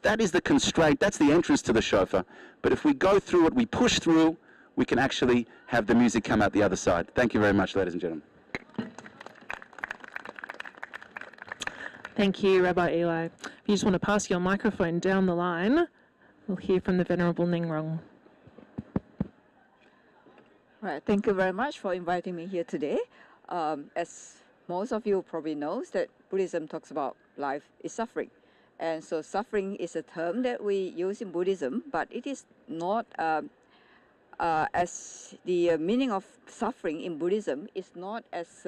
that is the constraint, that's the entrance to the shofar. But if we go through it, we push through, we can actually have the music come out the other side. Thank you very much, ladies and gentlemen. Thank you, Rabbi Eli. If you just want to pass your microphone down the line, we'll hear from the Venerable Neng Rong. Right, thank you very much for inviting me here today. As most of you probably knows, that Buddhism talks about life is suffering. And so suffering is a term that we use in Buddhism, but it is not as the meaning of suffering in Buddhism is not as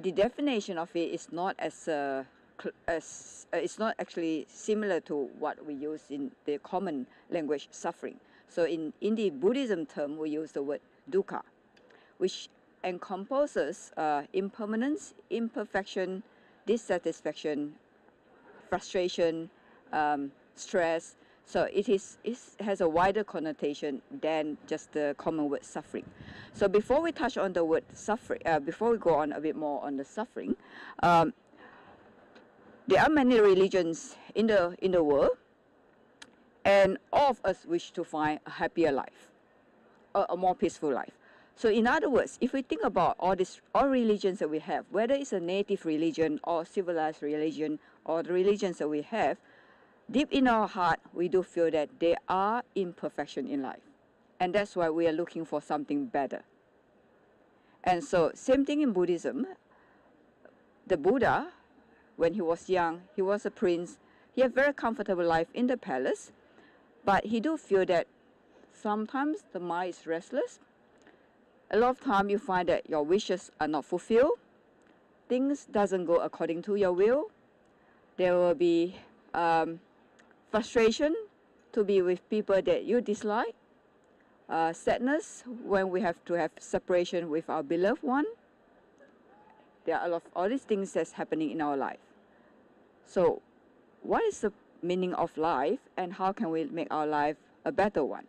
the definition of it is not as it's not actually similar to what we use in the common language, suffering. So in the Buddhism term, we use the word dukkha, which encompasses impermanence, imperfection, dissatisfaction, frustration, stress. So it has a wider connotation than just the common word suffering. So before we touch on the word suffering, before we go on a bit more on the suffering, there are many religions in the world, and all of us wish to find a happier life, a more peaceful life. So in other words, if we think about all religions that we have, whether it's a native religion or civilized religion or the religions that we have, deep in our heart, we do feel that there are imperfection in life. And that's why we are looking for something better. And so, same thing in Buddhism. The Buddha, when he was young, he was a prince. He had a very comfortable life in the palace. But he do feel that sometimes the mind is restless. A lot of time you find that your wishes are not fulfilled. Things doesn't go according to your will. There will be frustration to be with people that you dislike, sadness when we have to have separation with our beloved one. There are a lot of all these things that's happening in our life. So what is the meaning of life, and how can we make our life a better one?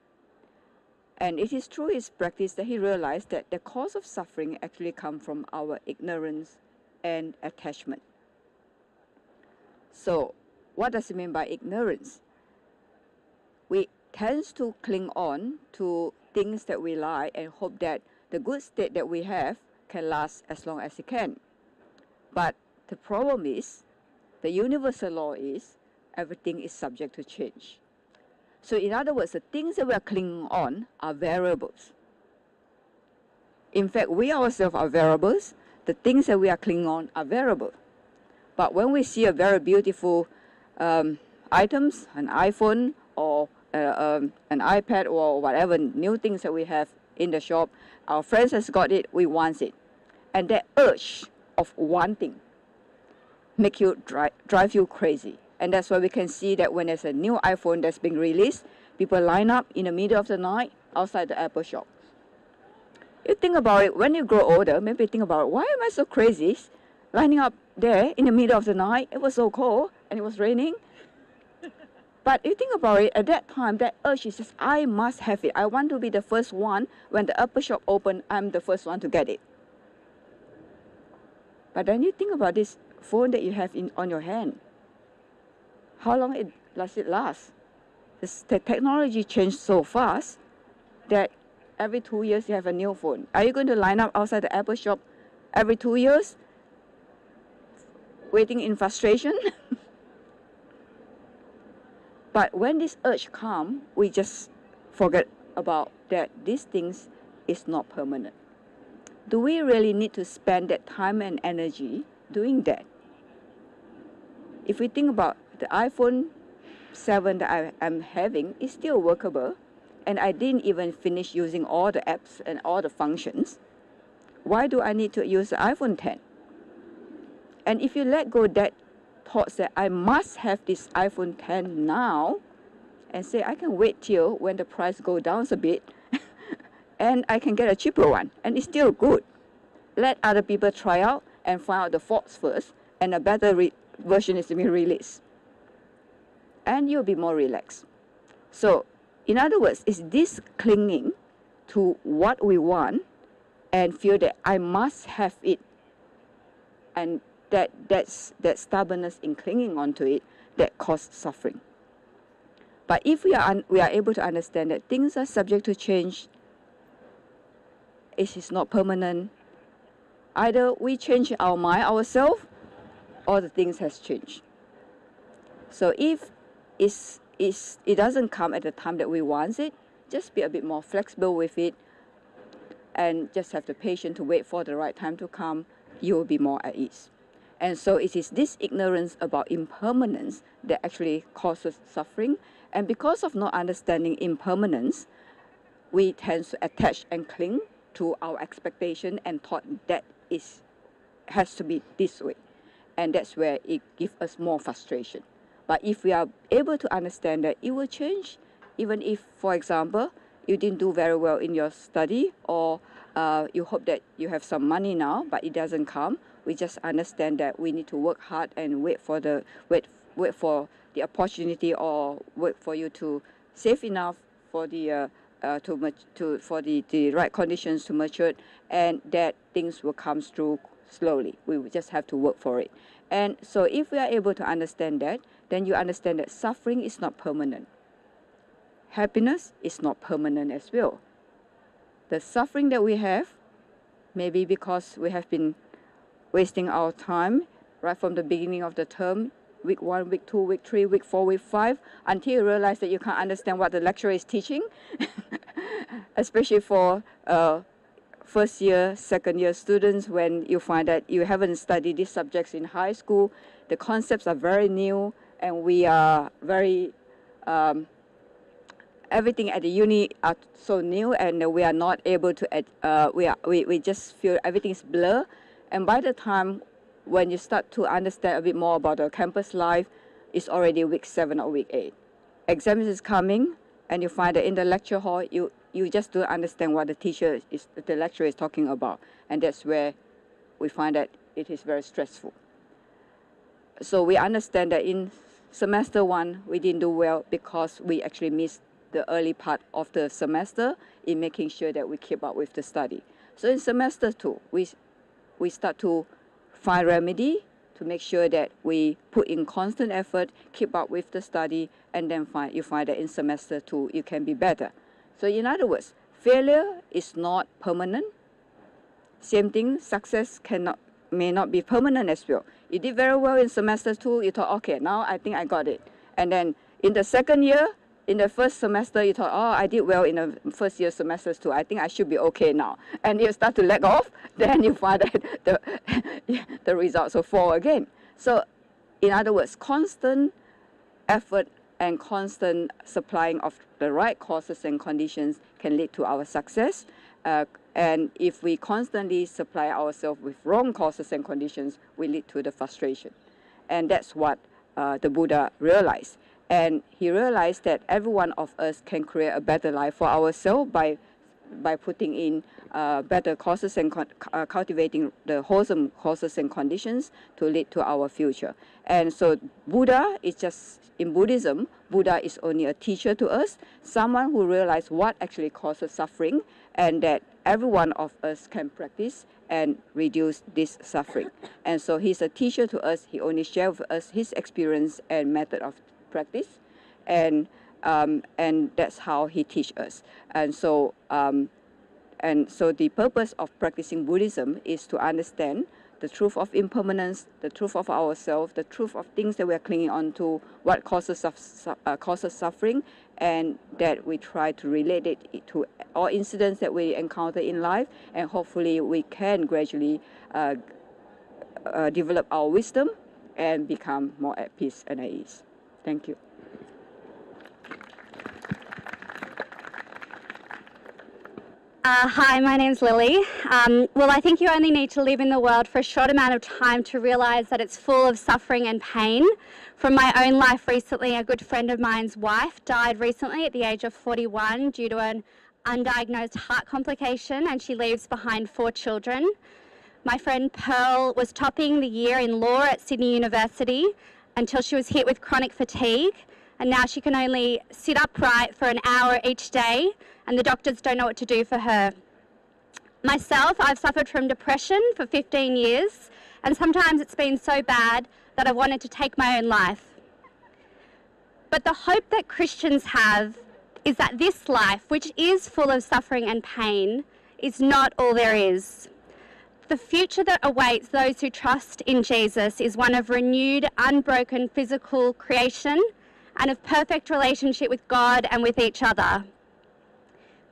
And it is through his practice that he realized that the cause of suffering actually comes from our ignorance and attachment. So what does it mean by ignorance? We tend to cling on to things that we like and hope that the good state that we have can last as long as it can. But the problem is, the universal law is, everything is subject to change. So in other words, the things that we are clinging on are variables. In fact, we ourselves are variables. The things that we are clinging on are variable. But when we see a very beautiful items, an iPhone or an iPad or whatever new things that we have in the shop, our friends has got it, we want it. And that urge of wanting make you drive you crazy. And that's why we can see that when there's a new iPhone that's being released, people line up in the middle of the night outside the Apple shop. You think about it, when you grow older, maybe think about, why am I so crazy lining up there in the middle of the night? It was so cold and it was raining. But you think about it, at that time, that urge is just, I must have it. I want to be the first one. When the Apple shop open, I'm the first one to get it. But then you think about this phone that you have on your hand. How long does it last? The technology changed so fast that every 2 years you have a new phone. Are you going to line up outside the Apple shop every 2 years, waiting in frustration? But when this urge comes, we just forget about that these things is not permanent. Do we really need to spend that time and energy doing that? If we think about the iPhone 7 that I'm having, is still workable, and I didn't even finish using all the apps and all the functions. Why do I need to use the iPhone 10? And if you let go that thoughts that I must have this iPhone 10 now, and say I can wait till when the price goes down a bit, and I can get a cheaper one, and it's still good. Let other people try out and find out the faults first, and a better version is to be released. And you'll be more relaxed. So, in other words, it's this clinging to what we want and feel that I must have it, and that stubbornness in clinging onto it that cause suffering. But if we are able to understand that things are subject to change, it is not permanent. Either we change our mind ourselves, or the things has changed. So if it doesn't come at the time that we want it, just be a bit more flexible with it, and just have the patience to wait for the right time to come. You will be more at ease. And so it is this ignorance about impermanence that actually causes suffering. And because of not understanding impermanence, we tend to attach and cling to our expectation and thought that has to be this way. And that's where it gives us more frustration. But if we are able to understand that it will change, even if, for example, you didn't do very well in your study, or you hope that you have some money now, but it doesn't come, we just understand that we need to work hard and wait for the opportunity, or wait for you to save enough for the right conditions to mature, and that things will come through slowly. We will just have to work for it. And so if we are able to understand that, then you understand that suffering is not permanent. Happiness is not permanent as well. The suffering that we have may be because we have been wasting our time right from the beginning of the term, week 1, week 2, week 3, week 4, week 5, until you realize that you can't understand what the lecturer is teaching, especially for first year, second year students, when you find that you haven't studied these subjects in high school. The concepts are very new, and we are very, everything at the uni are so new, and we are not able to, we just feel everything is blur. And by the time when you start to understand a bit more about the campus life, it's already week 7 or week 8. Exams is coming, and you find that in the lecture hall, you just don't understand what the lecturer is talking about. And that's where we find that it is very stressful. So we understand that in semester 1, we didn't do well because we actually missed the early part of the semester in making sure that we keep up with the study. So in semester 2, we start to find remedy to make sure that we put in constant effort, keep up with the study, and then you find that in semester 2 you can be better. So in other words, failure is not permanent. Same thing, success may not be permanent as well. You did very well in semester 2, you thought, okay, now I think I got it. And then in the second year, in the first semester, you thought, oh, I did well in the first year semesters too. I think I should be okay now. And you start to lag off, then you find that the results will fall again. So in other words, constant effort and constant supplying of the right causes and conditions can lead to our success. And if we constantly supply ourselves with wrong causes and conditions, we lead to the frustration. And that's what the Buddha realized. And he realized that every one of us can create a better life for ourselves by putting in better causes and cultivating the wholesome causes and conditions to lead to our future. And so Buddha is just, in Buddhism, Buddha is only a teacher to us, someone who realized what actually causes suffering, and that every one of us can practice and reduce this suffering. And so he's a teacher to us. He only shares with us his experience and method of practice, and that's how he teaches us. And so the purpose of practicing Buddhism is to understand the truth of impermanence, the truth of ourselves, the truth of things that we are clinging on to, what causes suffering, and that we try to relate it to all incidents that we encounter in life, and hopefully we can gradually develop our wisdom and become more at peace and at ease. Thank you. Hi, my name's Lily. Well, I think you only need to live in the world for a short amount of time to realize that it's full of suffering and pain. From my own life recently, a good friend of mine's wife died recently at the age of 41 due to an undiagnosed heart complication, and she leaves behind 4 children. My friend Pearl was topping the year in law at Sydney University until she was hit with chronic fatigue, and now she can only sit upright for an hour each day, and the doctors don't know what to do for her. Myself, I've suffered from depression for 15 years, and sometimes it's been so bad that I've wanted to take my own life. But the hope that Christians have is that this life, which is full of suffering and pain, is not all there is. The future that awaits those who trust in Jesus is one of renewed, unbroken physical creation and of perfect relationship with God and with each other.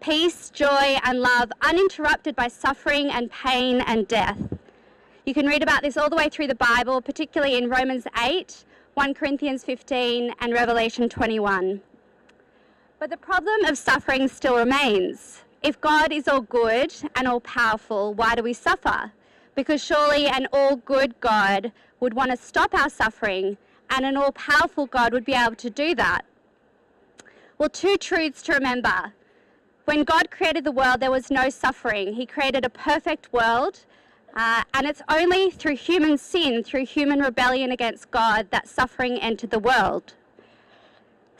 Peace, joy, and love uninterrupted by suffering and pain and death. You can read about this all the way through the Bible, particularly in Romans 8, 1 Corinthians 15, and Revelation 21. But the problem of suffering still remains. If God is all good and all powerful, why do we suffer? Because surely an all good God would want to stop our suffering, and an all powerful God would be able to do that. Well, two truths to remember. When God created the world, there was no suffering. He created a perfect world, and it's only through human sin, through human rebellion against God, that suffering entered the world.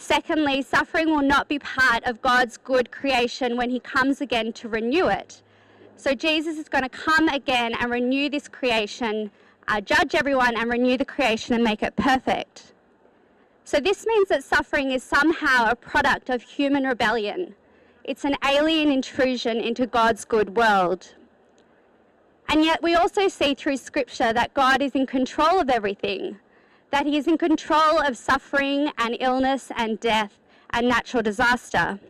Secondly, suffering will not be part of God's good creation when he comes again to renew it. So Jesus is going to come again and renew this creation, judge everyone and renew the creation and make it perfect. So this means that suffering is somehow a product of human rebellion. It's an alien intrusion into God's good world. And yet we also see through Scripture that God is in control of everything, that he is in control of suffering and illness and death and natural disaster.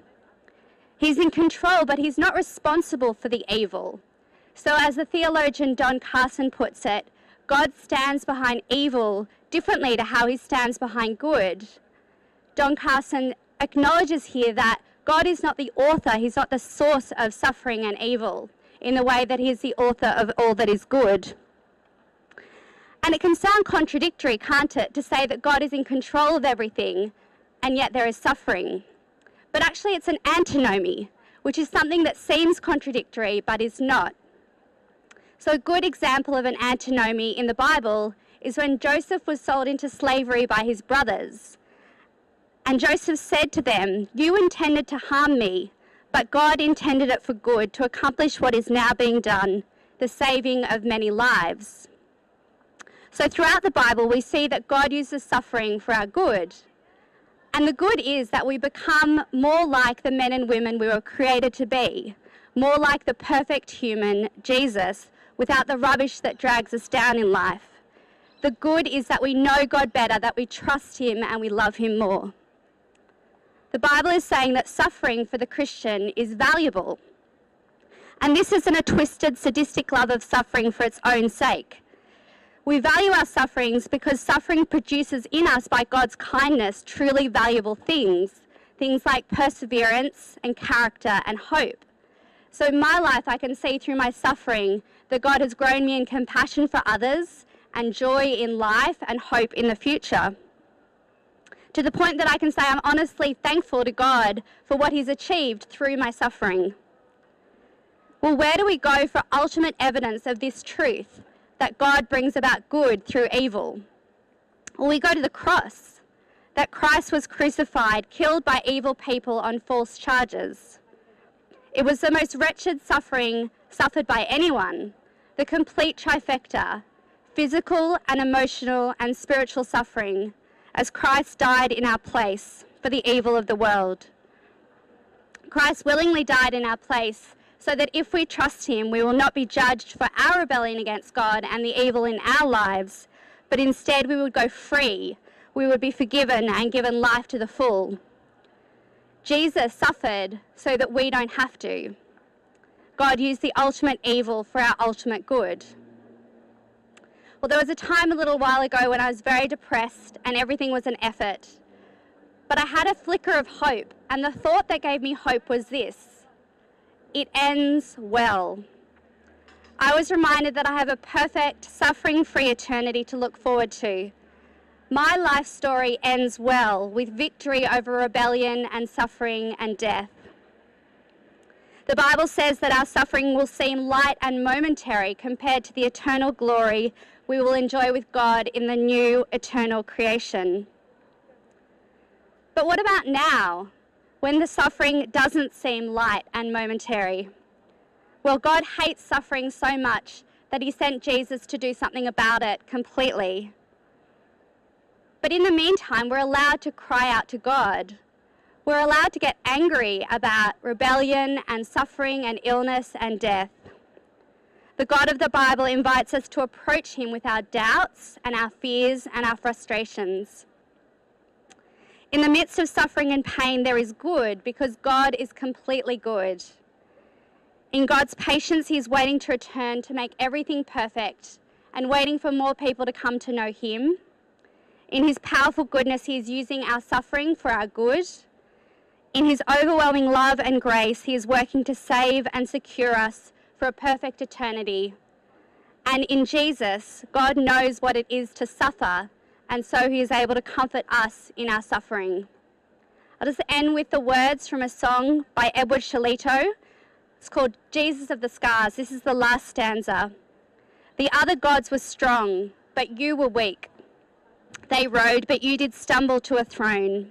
He's in control, but he's not responsible for the evil. So as the theologian Don Carson puts it, God stands behind evil differently to how he stands behind good. Don Carson acknowledges here that God is not the author, he's not the source of suffering and evil in the way that he is the author of all that is good. And it can sound contradictory, can't it, to say that God is in control of everything and yet there is suffering. But actually it's an antinomy, which is something that seems contradictory but is not. So a good example of an antinomy in the Bible is when Joseph was sold into slavery by his brothers. And Joseph said to them, "You intended to harm me, but God intended it for good to accomplish what is now being done, the saving of many lives." So throughout the Bible, we see that God uses suffering for our good. And the good is that we become more like the men and women we were created to be, more like the perfect human, Jesus, without the rubbish that drags us down in life. The good is that we know God better, that we trust him and we love him more. The Bible is saying that suffering for the Christian is valuable. And this isn't a twisted, sadistic love of suffering for its own sake. We value our sufferings because suffering produces in us, by God's kindness, truly valuable things. Things like perseverance and character and hope. So in my life, I can see through my suffering that God has grown me in compassion for others and joy in life and hope in the future. To the point that I can say I'm honestly thankful to God for what he's achieved through my suffering. Well, where do we go for ultimate evidence of this truth, that God brings about good through evil? Well, we go to the cross, that Christ was crucified, killed by evil people on false charges. It was the most wretched suffering suffered by anyone, the complete trifecta, physical and emotional and spiritual suffering, as Christ died in our place for the evil of the world. Christ willingly died in our place so that if we trust him, we will not be judged for our rebellion against God and the evil in our lives, but instead we would go free. We would be forgiven and given life to the full. Jesus suffered so that we don't have to. God used the ultimate evil for our ultimate good. Well, there was a time a little while ago when I was very depressed and everything was an effort. But I had a flicker of hope, and the thought that gave me hope was this: it ends well. I was reminded that I have a perfect, suffering-free eternity to look forward to. My life story ends well, with victory over rebellion and suffering and death. The Bible says that our suffering will seem light and momentary compared to the eternal glory we will enjoy with God in the new eternal creation. But what about now, when the suffering doesn't seem light and momentary? Well, God hates suffering so much that he sent Jesus to do something about it completely. But in the meantime, we're allowed to cry out to God. We're allowed to get angry about rebellion and suffering and illness and death. The God of the Bible invites us to approach him with our doubts and our fears and our frustrations. In the midst of suffering and pain, there is good because God is completely good. In God's patience, he's waiting to return to make everything perfect and waiting for more people to come to know him. In his powerful goodness, he is using our suffering for our good. In his overwhelming love and grace, he is working to save and secure us for a perfect eternity. And in Jesus, God knows what it is to suffer, and so he is able to comfort us in our suffering. I'll just end with the words from a song by Edward Shalito. It's called Jesus of the Scars. This is the last stanza. The other gods were strong, but you were weak. They rode, but you did stumble to a throne.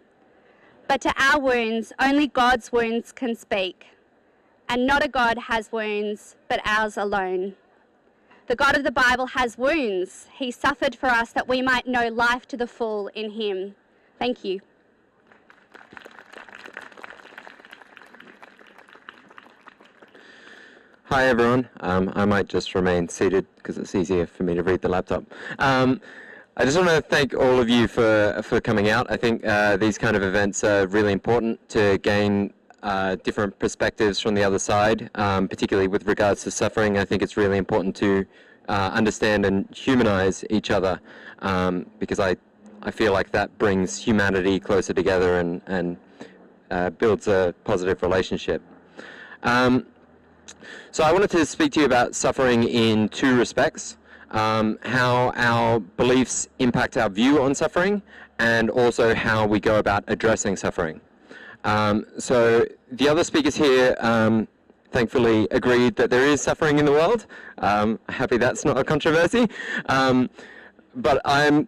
But to our wounds, only God's wounds can speak. And not a God has wounds, but ours alone. The God of the Bible has wounds. He suffered for us that we might know life to the full in him. Thank you. Hi everyone. I might just remain seated because it's easier for me to read the laptop. I just want to thank all of you for coming out. I think these kind of events are really important to gain different perspectives from the other side, particularly with regards to suffering. I think it's really important to understand and humanize each other because I feel like that brings humanity closer together and builds a positive relationship. So I wanted to speak to you about suffering in two respects. How our beliefs impact our view on suffering, and also how we go about addressing suffering. So the other speakers here thankfully agreed that there is suffering in the world. Happy that's not a controversy. But I'm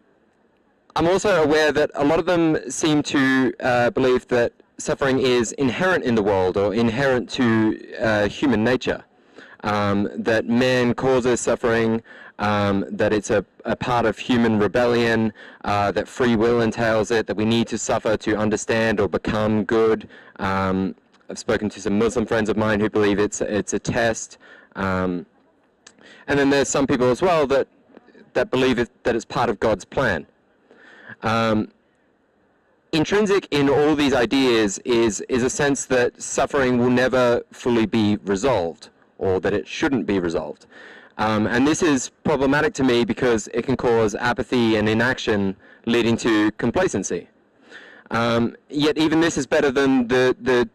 also aware that a lot of them seem to believe that suffering is inherent in the world or inherent to human nature. That man causes suffering, that it's a part of human rebellion, that free will entails it, that we need to suffer to understand or become good. I've spoken to some Muslim friends of mine who believe it's a test. And then there's some people as well that believe that it's part of God's plan. Intrinsic in all these ideas is a sense that suffering will never fully be resolved, or that it shouldn't be resolved. And this is problematic to me because it can cause apathy and inaction, leading to complacency. Yet even this is better than the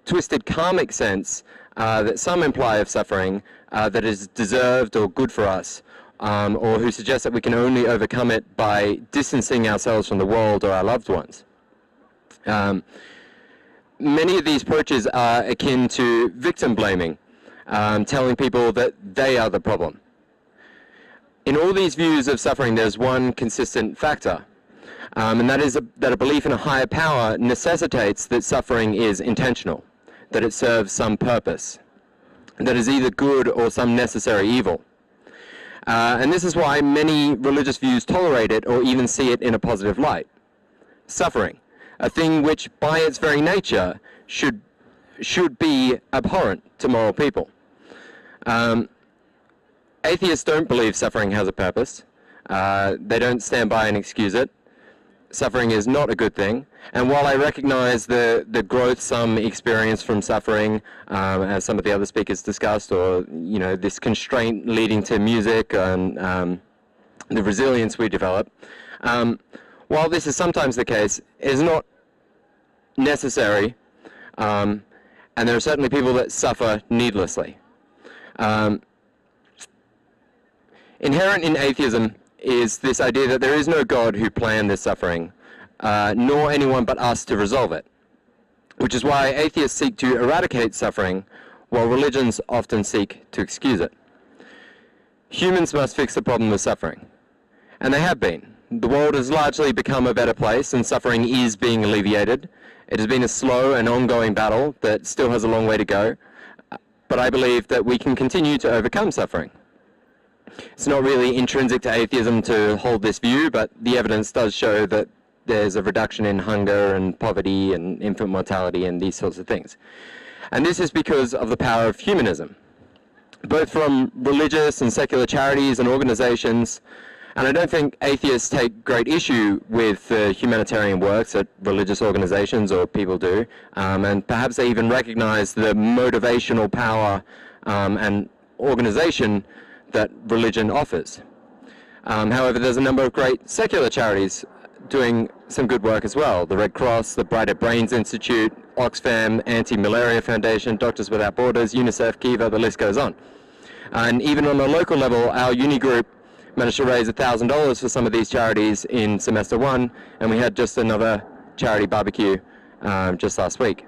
twisted karmic sense that some imply of suffering, that is deserved or good for us, or who suggest that we can only overcome it by distancing ourselves from the world or our loved ones. Many of these approaches are akin to victim blaming, telling people that they are the problem. In all these views of suffering, there's one consistent factor, and that is that a belief in a higher power necessitates that suffering is intentional, that it serves some purpose, that is either good or some necessary evil. And this is why many religious views tolerate it or even see it in a positive light. Suffering, a thing which by its very nature should be abhorrent to moral people. Atheists don't believe suffering has a purpose. They don't stand by and excuse it. Suffering is not a good thing. And while I recognize the growth some experience from suffering, as some of the other speakers discussed, or this constraint leading to music and the resilience we develop, while this is sometimes the case, it is not necessary, and there are certainly people that suffer needlessly. Inherent in atheism is this idea that there is no God who planned this suffering, nor anyone but us to resolve it, which is why atheists seek to eradicate suffering, while religions often seek to excuse it. Humans must fix the problem of suffering, and they have been. The world has largely become a better place, and suffering is being alleviated. It has been a slow and ongoing battle that still has a long way to go, but I believe that we can continue to overcome suffering. It's not really intrinsic to atheism to hold this view, but the evidence does show that there's a reduction in hunger and poverty and infant mortality and these sorts of things. And this is because of the power of humanism, both from religious and secular charities and organizations. And I don't think atheists take great issue with the humanitarian works that religious organizations or people do, and perhaps they even recognize the motivational power and organization that religion offers. However, there's a number of great secular charities doing some good work as well. The Red Cross, the Brighter Brains Institute, Oxfam, Anti-Malaria Foundation, Doctors Without Borders, UNICEF, Kiva, the list goes on. And even on a local level, our uni group managed to raise $1,000 for some of these charities in semester one, and we had just another charity barbecue just last week.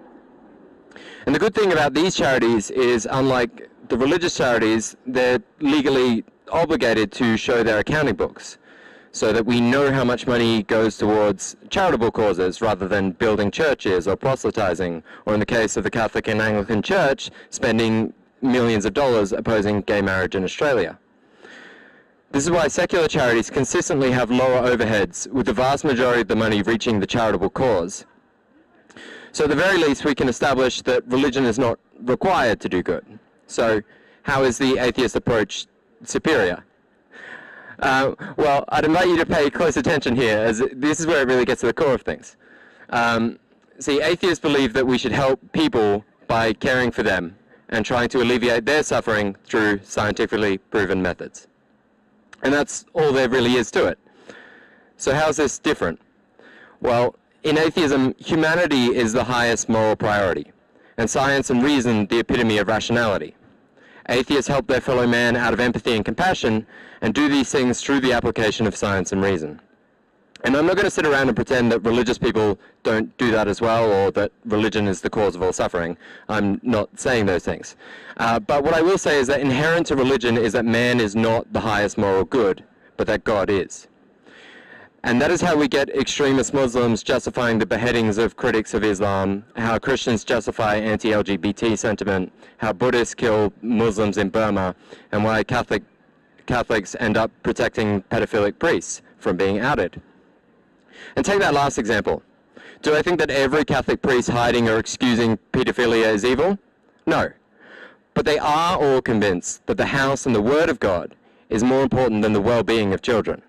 And the good thing about these charities is, unlike the religious charities, they're legally obligated to show their accounting books so that we know how much money goes towards charitable causes rather than building churches or proselytizing, or in the case of the Catholic and Anglican Church, spending millions of dollars opposing gay marriage in Australia. This is why secular charities consistently have lower overheads, with the vast majority of the money reaching the charitable cause. So at the very least, we can establish that religion is not required to do good. So how is the atheist approach superior? Well, I'd invite you to pay close attention here, as this is where it really gets to the core of things. See, atheists believe that we should help people by caring for them and trying to alleviate their suffering through scientifically proven methods. And that's all there really is to it. So how's this different? Well, in atheism, humanity is the highest moral priority, and science and reason the epitome of rationality. Atheists help their fellow man out of empathy and compassion, and do these things through the application of science and reason. And I'm not going to sit around and pretend that religious people don't do that as well, or that religion is the cause of all suffering. I'm not saying those things. But what I will say is that inherent to religion is that man is not the highest moral good, but that God is. And that is how we get extremist Muslims justifying the beheadings of critics of Islam, how Christians justify anti-LGBT sentiment, how Buddhists kill Muslims in Burma, and why Catholics end up protecting pedophilic priests from being outed. And take that last example. Do I think that every Catholic priest hiding or excusing pedophilia is evil? No. But they are all convinced that the house and the word of God is more important than the well-being of children.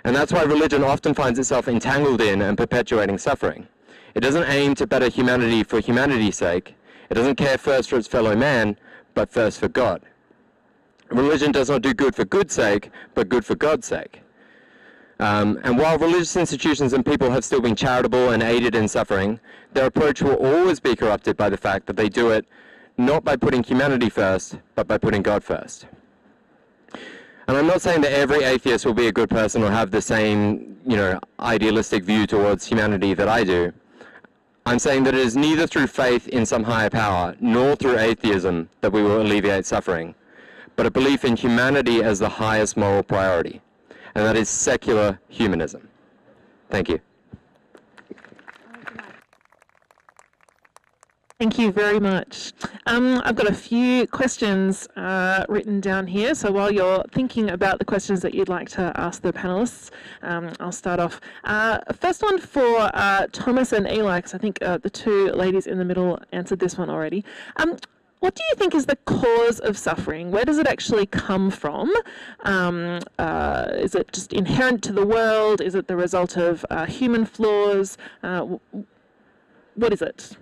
And that's why religion often finds itself entangled in and perpetuating suffering. It doesn't aim to better humanity for humanity's sake. It doesn't care first for its fellow man, but first for God. Religion does not do good for good's sake, but good for God's sake. And while religious institutions and people have still been charitable and aided in suffering, their approach will always be corrupted by the fact that they do it not by putting humanity first, but by putting God first. And I'm not saying that every atheist will be a good person or have the same, idealistic view towards humanity that I do. I'm saying that it is neither through faith in some higher power, nor through atheism that we will alleviate suffering, but a belief in humanity as the highest moral priority. And that is secular humanism. Thank you. Thank you very much. I've got a few questions written down here, so while you're thinking about the questions that you'd like to ask the panellists, I'll start off. First one for Thomas and Eli, because I think the two ladies in the middle answered this one already. What do you think is the cause of suffering? Where does it actually come from? Is it just inherent to the world? Is it the result of human flaws? What is it?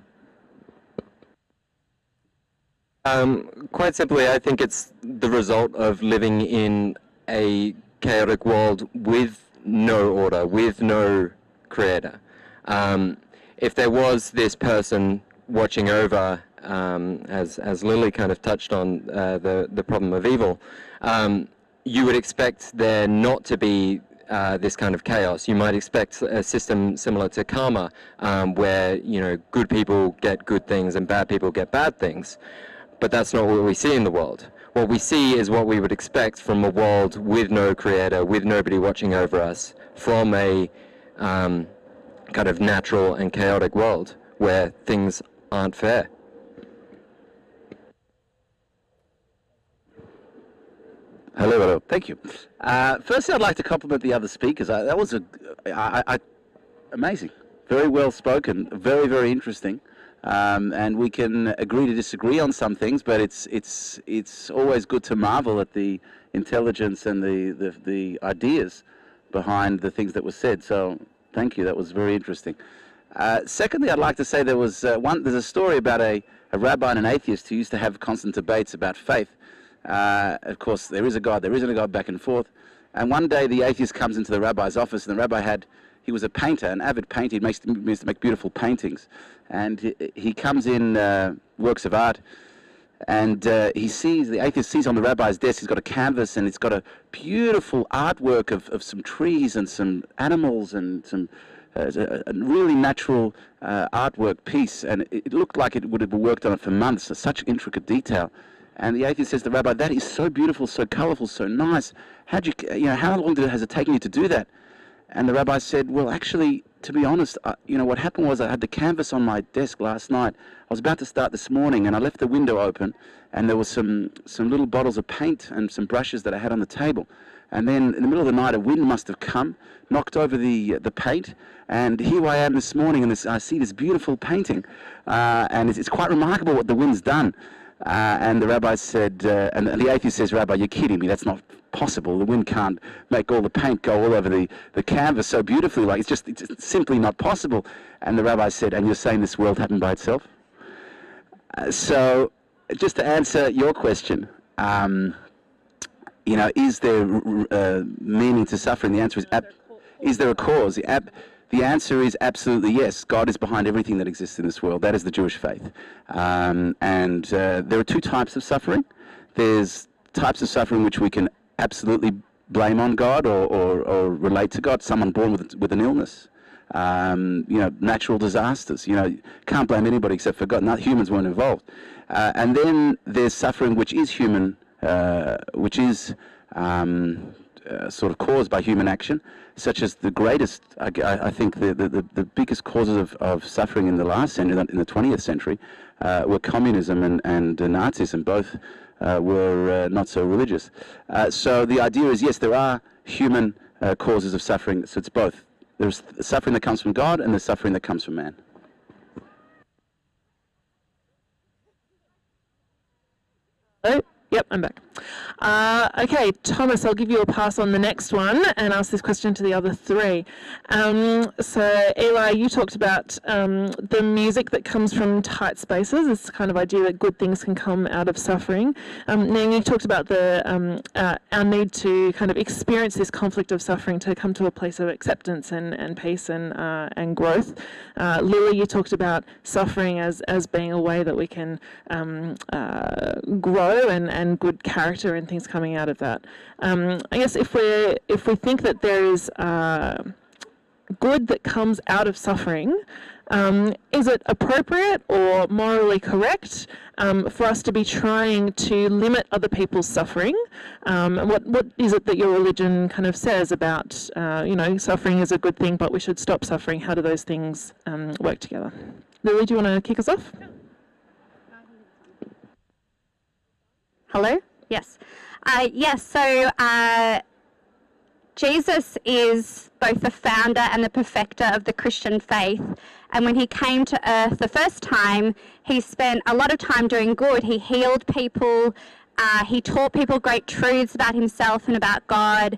Quite simply, I think it's the result of living in a chaotic world with no order, with no creator. If there was this person watching over, as Lily kind of touched on the problem of evil, you would expect there not to be this kind of chaos. You might expect a system similar to karma, where good people get good things and bad people get bad things. But that's not what we see in the world. What we see is what we would expect from a world with no creator, with nobody watching over us, from a kind of natural and chaotic world where things aren't fair. Hello, hello. Thank you. Firstly, I'd like to compliment the other speakers. That was amazing. Very well spoken. Very, very interesting. And we can agree to disagree on some things, but it's always good to marvel at the intelligence and the ideas behind the things that were said. So thank you. That was very interesting. Secondly, I'd like to say there's a story about a rabbi and an atheist who used to have constant debates about faith. Of course, there is a God, there isn't a God, back and forth. And one day the atheist comes into the rabbi's office, and the rabbi he was a painter, an avid painter. He used to make beautiful paintings. And he comes in, works of art, and the atheist sees on the rabbi's desk, he's got a canvas, and it's got a beautiful artwork of some trees and some animals and some a really natural artwork piece. And it looked like it would have worked on it for months, such intricate detail. And the atheist says to the rabbi, "That is so beautiful, so colourful, so nice. How long has it taken you to do that?" And the rabbi said, "Well, actually, to be honest, what happened was I had the canvas on my desk last night. I was about to start this morning, and I left the window open, and there was some little bottles of paint and some brushes that I had on the table. And then in the middle of the night, a wind must have come, knocked over the paint, and here I am this morning, and I see this beautiful painting, and it's quite remarkable what the wind's done." And the rabbi said, and the atheist says, "Rabbi, you're kidding me. That's not possible. The wind can't make all the paint go all over the canvas so beautifully. Like it's simply not possible." And the rabbi said, "And you're saying this world happened by itself?" So, just to answer your question, is there meaning to suffering? The answer is, is there a cause? The answer is absolutely yes. God is behind everything that exists in this world. That is the Jewish faith. And there are two types of suffering. There's types of suffering which we can absolutely blame on God or relate to God. Someone born with an illness, natural disasters. Can't blame anybody except for God. Humans weren't involved. And then there's suffering which is human, which is sort of caused by human action, such as the greatest, I think the biggest causes of suffering in the last century, in the 20th century, were communism and Nazism. Both were not so religious. So the idea is, yes, there are human causes of suffering, so it's both. There's suffering that comes from God and there's suffering that comes from man. Hello? Yep, I'm back. Okay, Thomas, I'll give you a pass on the next one and ask this question to the other three. So, Eli, you talked about the music that comes from tight spaces, this kind of idea that good things can come out of suffering. Neng, you talked about our need to kind of experience this conflict of suffering to come to a place of acceptance and peace and growth. Lily, you talked about suffering as being a way that we can grow and good character and things coming out of that. I guess if we think that there is good that comes out of suffering, is it appropriate or morally correct for us to be trying to limit other people's suffering? What is it that your religion kind of says about suffering is a good thing, but we should stop suffering? How do those things work together? Lily, do you want to kick us off? Hello? Yes. So Jesus is both the founder and the perfecter of the Christian faith. And when he came to earth the first time, he spent a lot of time doing good. He healed people. He taught people great truths about himself and about God.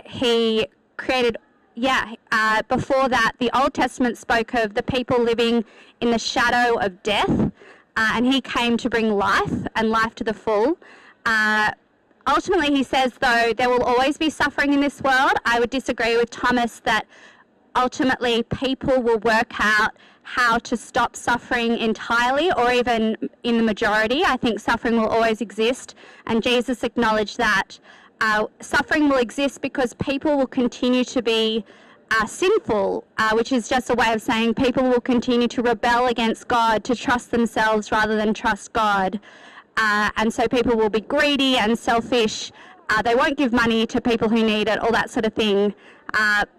He created, before that, the Old Testament spoke of the people living in the shadow of death. And he came to bring life and life to the full. Ultimately, he says, though, there will always be suffering in this world. I would disagree with Thomas that ultimately people will work out how to stop suffering entirely or even in the majority. I think suffering will always exist. And Jesus acknowledged that suffering will exist because people will continue to be sinful, which is just a way of saying people will continue to rebel against God, to trust themselves rather than trust God. And so people will be greedy and selfish. They won't give money to people who need it, all that sort of thing.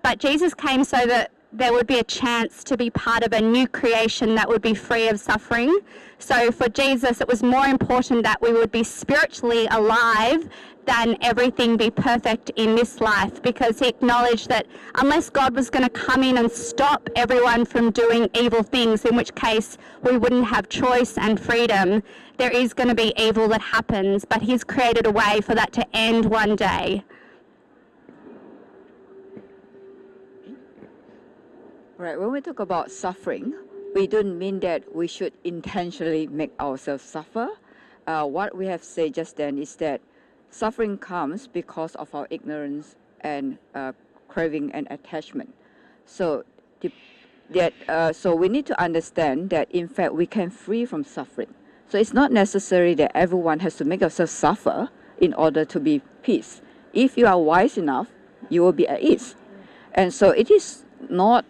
But Jesus came so that there would be a chance to be part of a new creation that would be free of suffering. So for Jesus, it was more important that we would be spiritually alive than everything be perfect in this life, because he acknowledged that unless God was going to come in and stop everyone from doing evil things, in which case we wouldn't have choice and freedom, there is going to be evil that happens, but he's created a way for that to end one day. Right, when we talk about suffering, we don't mean that we should intentionally make ourselves suffer. What we have said just then is that suffering comes because of our ignorance and craving and attachment. So so we need to understand that in fact we can free from suffering. So it's not necessary that everyone has to make yourself suffer in order to be peace. If you are wise enough, you will be at ease. And so it is not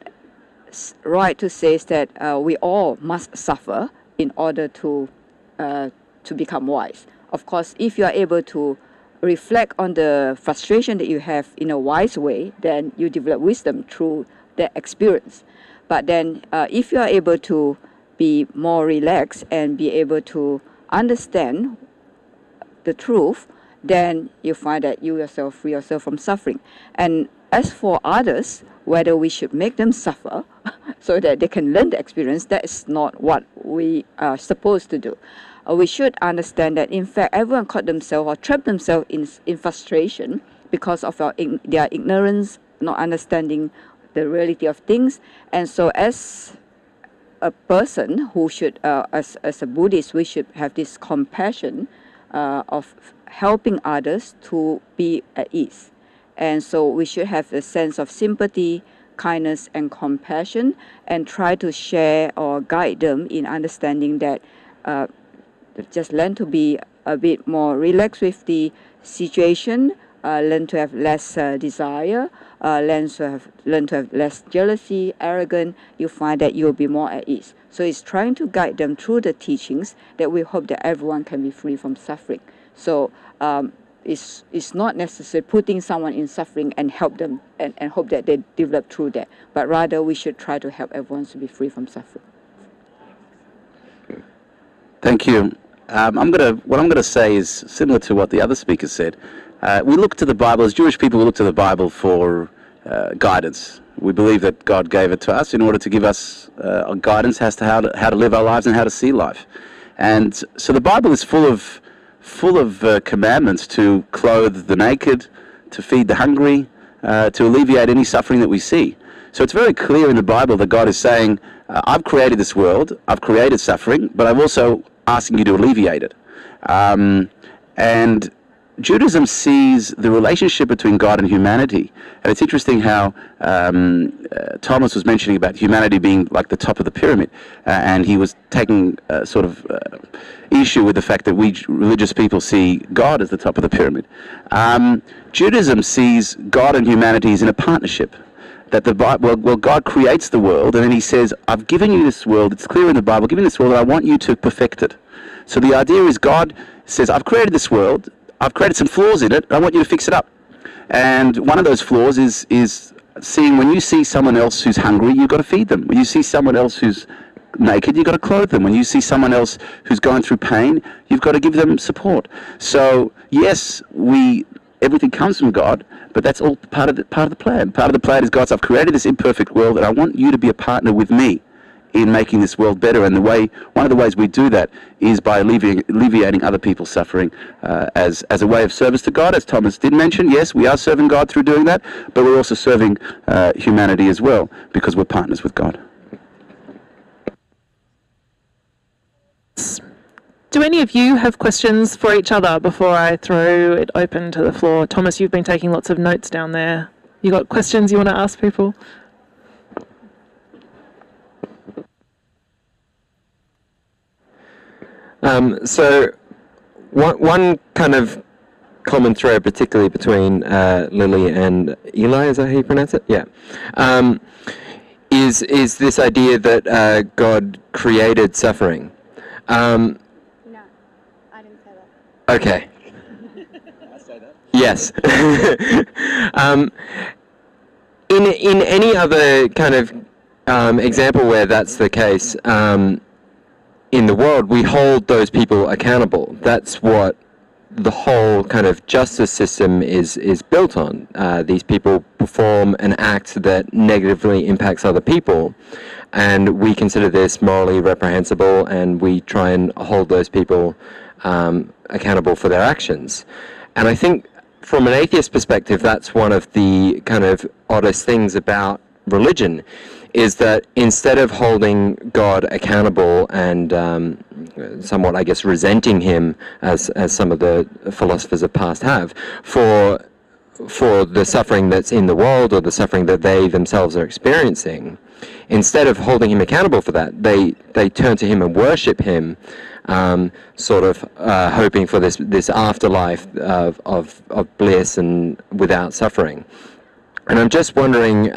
right to say that we all must suffer in order to become wise. Of course, if you are able to reflect on the frustration that you have in a wise way, then you develop wisdom through that experience. But then if you are able to be more relaxed and be able to understand the truth, then you find that you yourself free yourself from suffering. And as for others, whether we should make them suffer so that they can learn the experience, that is not what we are supposed to do. We should understand that in fact everyone caught themselves or trapped themselves in frustration because of their ignorance, not understanding the reality of things. And so as a person who should, as a Buddhist, we should have this compassion of helping others to be at ease. And so we should have a sense of sympathy, kindness, and compassion, and try to share or guide them in understanding that just learn to be a bit more relaxed with the situation, learn to have less desire, learn to have less jealousy, arrogance. You find that you'll be more at ease. So it's trying to guide them through the teachings that we hope that everyone can be free from suffering. So it's not necessary putting someone in suffering and help them and hope that they develop through that, but rather we should try to help everyone to be free from suffering. Thank you. What I'm gonna say is similar to what the other speaker said. We look to the Bible, as Jewish people, we look to the Bible for guidance. We believe that God gave it to us in order to give us guidance as to how to live our lives and how to see life. And so the Bible is full of commandments to clothe the naked, to feed the hungry, to alleviate any suffering that we see. So it's very clear in the Bible that God is saying, I've created this world, I've created suffering, but I'm also asking you to alleviate it. And Judaism sees the relationship between God and humanity. And it's interesting how Thomas was mentioning about humanity being like the top of the pyramid. And he was taking sort of issue with the fact that we religious people see God as the top of the pyramid. Judaism sees God and humanity as in a partnership. That God creates the world, and then he says, I've given you this world, it's clear in the Bible, I've given you this world, and I want you to perfect it. So the idea is God says, I've created this world, I've created some flaws in it, and I want you to fix it up. And one of those flaws is seeing when you see someone else who's hungry, you've got to feed them. When you see someone else who's naked, you've got to clothe them. When you see someone else who's going through pain, you've got to give them support. So yes, everything comes from God, but that's all part of the plan. Part of the plan is God's, I've created this imperfect world, and I want you to be a partner with me in making this world better. And one of the ways we do that is by alleviating other people's suffering as a way of service to God. As Thomas did mention, yes, we are serving God through doing that, but we're also serving humanity as well, because we're partners with God. Do any of you have questions for each other before I throw it open to the floor? Thomas, you've been taking lots of notes down there. You got questions you want to ask people? So one kind of common thread, particularly between Lily and Eli, is that how you pronounce it? Yeah. Is this idea that God created suffering? No, I didn't say that. Okay. Can I say that? Yes. In any other kind of example where that's the case, in the world, we hold those people accountable. That's what the whole kind of justice system is built on. These people perform an act that negatively impacts other people, and we consider this morally reprehensible, and we try and hold those people accountable for their actions. And I think from an atheist perspective, that's one of the kind of oddest things about religion, is that instead of holding God accountable and somewhat, I guess, resenting him, as some of the philosophers of past have, for the suffering that's in the world or the suffering that they themselves are experiencing, instead of holding him accountable for that, they turn to him and worship him, sort of hoping for this afterlife of bliss and without suffering. And I'm just wondering,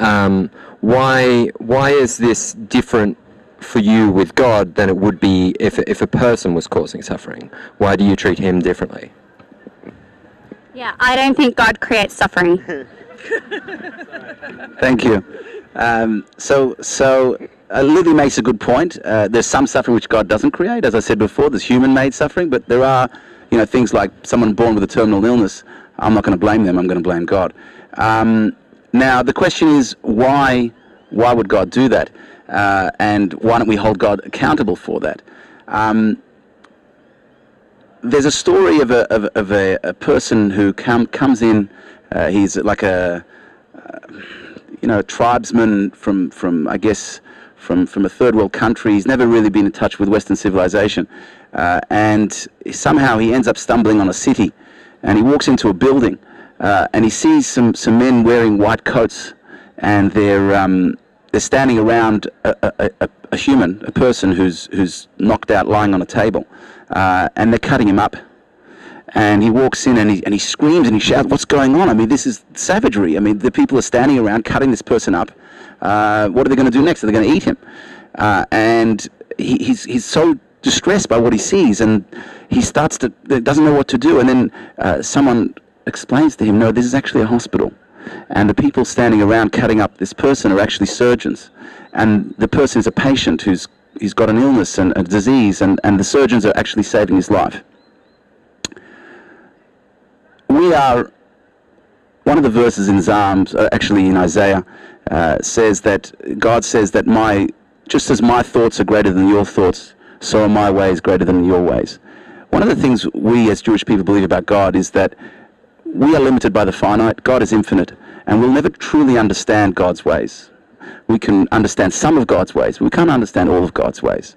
why is this different for you with God than it would be if a person was causing suffering? Why do you treat him differently? Yeah, I don't think God creates suffering. Thank you. So Lily makes a good point. There's some suffering which God doesn't create. As I said before, there's human-made suffering, but there are, things like someone born with a terminal illness. I'm not going to blame them. I'm going to blame God. Now, the question is, why would God do that? And why don't we hold God accountable for that? There's a story of a person who comes in. He's like a tribesman from I guess from a third world country. He's never really been in touch with Western civilization, and somehow he ends up stumbling on a city, and he walks into a building. And he sees some men wearing white coats, and they're standing around a human, a person who's knocked out, lying on a table, and they're cutting him up. And he walks in and he screams and he shouts, "What's going on? I mean, this is savagery. I mean, the people are standing around cutting this person up. What are they going to do next? Are they going to eat him?" And he's so distressed by what he sees, and he doesn't know what to do. And then someone explains to him, "No, this is actually a hospital, and the people standing around cutting up this person are actually surgeons, and the person is a patient he's got an illness and a disease, and the surgeons are actually saving his life." One of the verses in Psalms, actually in Isaiah, says that God says that just as my thoughts are greater than your thoughts, so are my ways greater than your ways. One of the things we as Jewish people believe about God is that we are limited by the finite. God is infinite, and we'll never truly understand God's ways. We can understand some of God's ways, but we can't understand all of God's ways.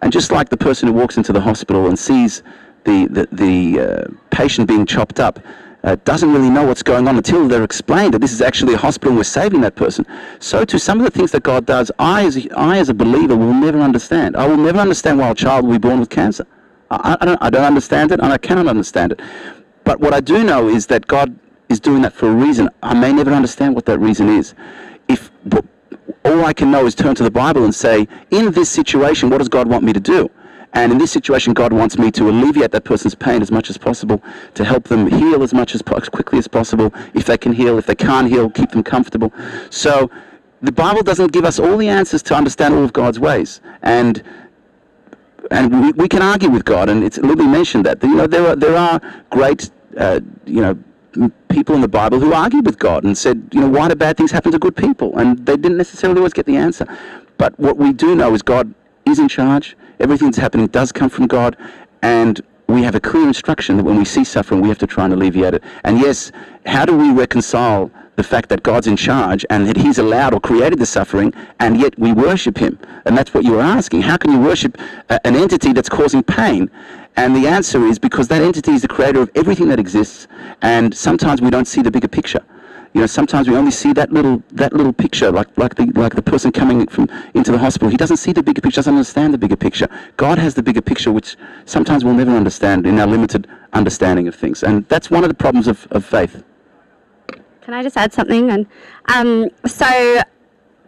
And just like the person who walks into the hospital and sees the patient being chopped up, doesn't really know what's going on until they're explained that this is actually a hospital and we're saving that person. So too, some of the things that God does, I as a believer will never understand. I will never understand why a child will be born with cancer. I don't understand it, and I cannot understand it. But what I do know is that God is doing that for a reason. I may never understand what that reason is. All I can know is turn to the Bible and say, in this situation, what does God want me to do? And in this situation, God wants me to alleviate that person's pain as much as possible, to help them heal as quickly as possible. If they can heal, if they can't heal, keep them comfortable. So the Bible doesn't give us all the answers to understand all of God's ways. And we can argue with God, and Libby mentioned that. There are great people in the Bible who argued with God and said, why do bad things happen to good people? And they didn't necessarily always get the answer. But what we do know is God is in charge. Everything that's happening does come from God, and we have a clear instruction that when we see suffering, we have to try and alleviate it. And yes, how do we reconcile the fact that God's in charge and that he's allowed or created the suffering, and yet we worship him? And that's what you were asking. How can you worship an entity that's causing pain? And the answer is because that entity is the creator of everything that exists, and sometimes we don't see the bigger picture. Sometimes we only see that little picture, like the person coming into the hospital. He doesn't see the bigger picture, doesn't understand the bigger picture. God has the bigger picture, which sometimes we'll never understand in our limited understanding of things. And that's one of the problems of faith. Can I just add something? So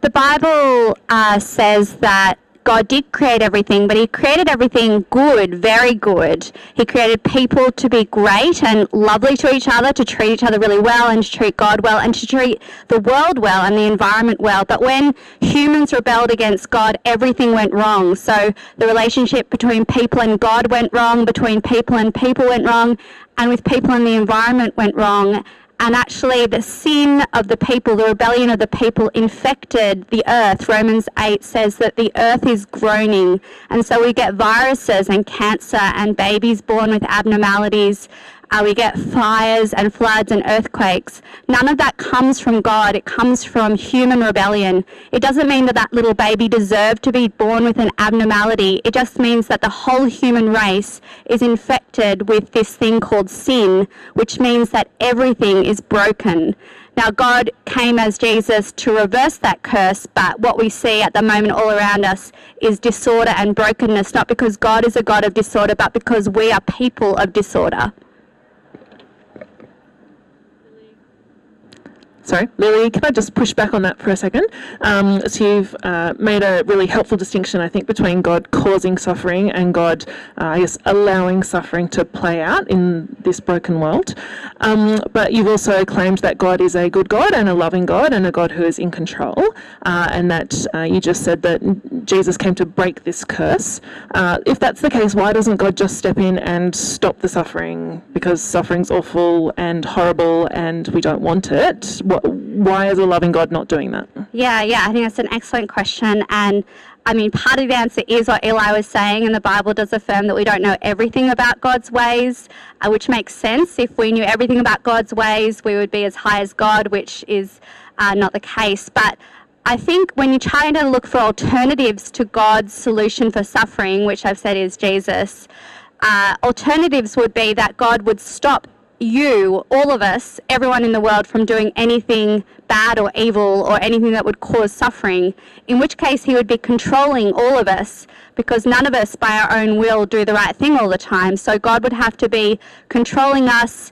the Bible says that God did create everything, but he created everything good, very good. He created people to be great and lovely to each other, to treat each other really well and to treat God well and to treat the world well and the environment well. But when humans rebelled against God, everything went wrong. So the relationship between people and God went wrong, between people and people went wrong, and with people and the environment went wrong. And actually the sin of the people, the rebellion of the people infected the earth. Romans 8 says that the earth is groaning. And so we get viruses and cancer and babies born with abnormalities. We get fires and floods and earthquakes. None of that comes from God. It comes from human rebellion. It doesn't mean that that little baby deserved to be born with an abnormality. It just means that the whole human race is infected with this thing called sin, which means that everything is broken. Now, God came as Jesus to reverse that curse, but what we see at the moment all around us is disorder and brokenness, not because God is a God of disorder, but because we are people of disorder. Sorry, Lily, can I just push back on that for a second? So you've made a really helpful distinction, I think, between God causing suffering and God, I guess, allowing suffering to play out in this broken world. But you've also claimed that God is a good God and a loving God and a God who is in control, and that you just said that Jesus came to break this curse. If that's the case, why doesn't God just step in and stop the suffering? Because suffering's awful and horrible and we don't want it. Why is a loving God not doing that? Yeah, I think that's an excellent question. And I mean, part of the answer is what Eli was saying, and the Bible does affirm that we don't know everything about God's ways, which makes sense. If we knew everything about God's ways, we would be as high as God, which is not the case. But I think when you try to look for alternatives to God's solution for suffering, which I've said is Jesus, alternatives would be that God would stop you, all of us, everyone in the world, from doing anything bad or evil or anything that would cause suffering, in which case he would be controlling all of us, because none of us by our own will do the right thing all the time. So God would have to be controlling us,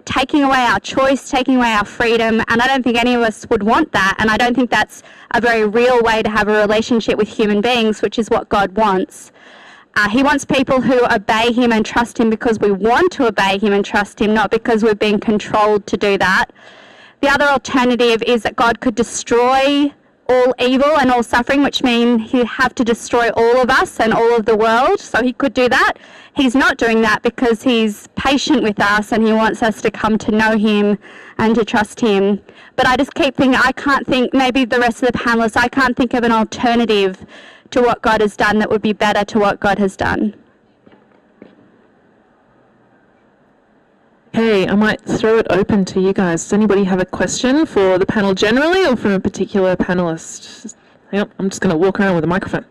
taking away our choice, taking away our freedom, and I don't think any of us would want that, and I don't think that's a very real way to have a relationship with human beings, which is what God wants. He wants people who obey him and trust him because we want to obey him and trust him, not because we're being controlled to do that. The other alternative is that God could destroy all evil and all suffering, which means he'd have to destroy all of us and all of the world. So he could do that. He's not doing that because he's patient with us and he wants us to come to know him and to trust him. But I just keep thinking, I can't think, maybe the rest of the panelists, I can't think of an alternative to what God has done that would be better to what God has done. Okay, I might throw it open to you guys. Does anybody have a question for the panel generally or from a particular panelist? Hang on, I'm just going to walk around with a microphone.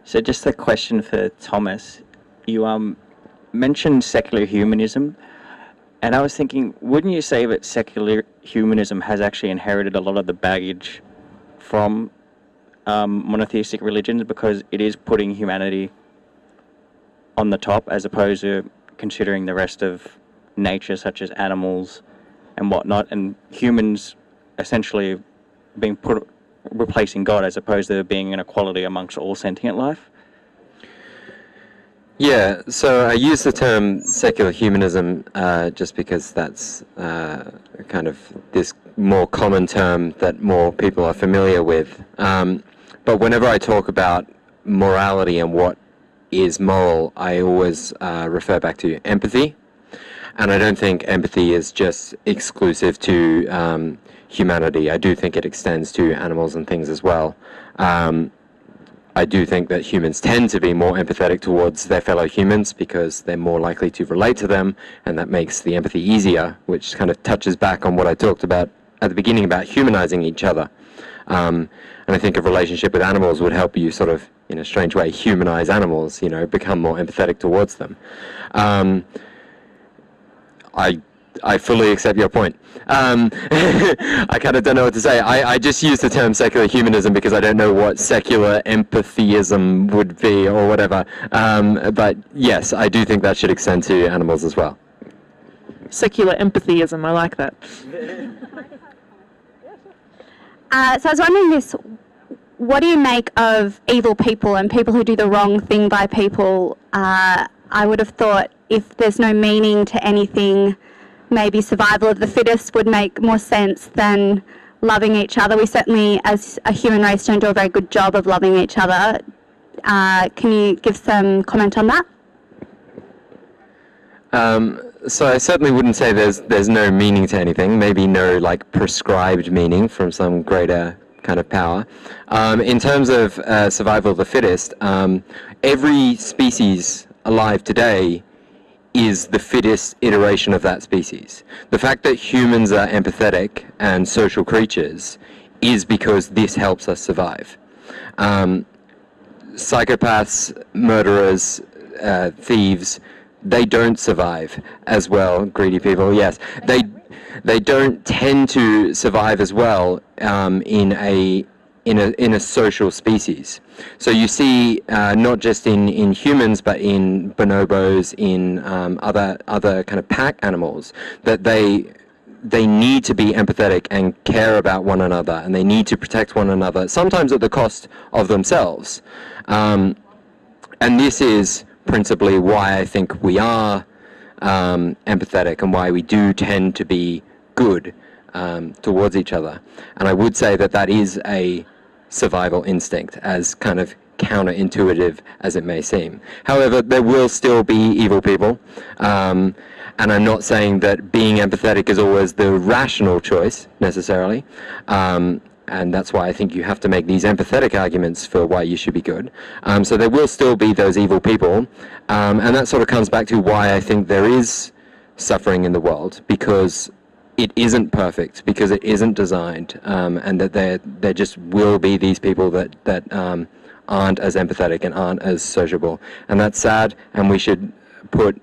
So just a question for Thomas. You mentioned secular humanism, and I was thinking, wouldn't you say that secular humanism has actually inherited a lot of the baggage from monotheistic religions, because it is putting humanity on the top as opposed to considering the rest of nature, such as animals and whatnot, and humans essentially being replacing God as opposed to being an equality amongst all sentient life? Yeah, so I use the term secular humanism just because that's kind of this more common term that more people are familiar with. But whenever I talk about morality and what is moral, I always refer back to empathy. And I don't think empathy is just exclusive to humanity. I do think it extends to animals and things as well. I do think that humans tend to be more empathetic towards their fellow humans because they're more likely to relate to them, and that makes the empathy easier, which kind of touches back on what I talked about at the beginning about humanizing each other. And I think a relationship with animals would help you sort of, in a strange way, humanize animals, you know, become more empathetic towards them. I fully accept your point. I kind of don't know what to say. I just use the term secular humanism because I don't know what secular empathyism would be or whatever. But yes, I do think that should extend to animals as well. Secular empathyism, I like that. So I was wondering this, what do you make of evil people and people who do the wrong thing by people? I would have thought if there's no meaning to anything, maybe survival of the fittest would make more sense than loving each other. We certainly, as a human race, don't do a very good job of loving each other. Can you give some comment on that? So I certainly wouldn't say there's no meaning to anything, maybe no like prescribed meaning from some greater kind of power. In terms of survival of the fittest, every species alive today is the fittest iteration of that species. The fact that humans are empathetic and social creatures is because this helps us survive. Psychopaths, murderers, thieves, they don't survive as well. Greedy people, yes, they don't tend to survive as well in a social species. So you see, not just in humans, but in bonobos, in other kind of pack animals, that they need to be empathetic and care about one another, and they need to protect one another, sometimes at the cost of themselves. And this is principally why I think we are empathetic and why we do tend to be good towards each other. And I would say that is a survival instinct, as kind of counterintuitive as it may seem. However, there will still be evil people, and I'm not saying that being empathetic is always the rational choice necessarily, and that's why I think you have to make these empathetic arguments for why you should be good. So there will still be those evil people, and that sort of comes back to why I think there is suffering in the world, because it isn't perfect, because it isn't designed, and that there just will be these people that aren't as empathetic and aren't as sociable, and that's sad. And we should put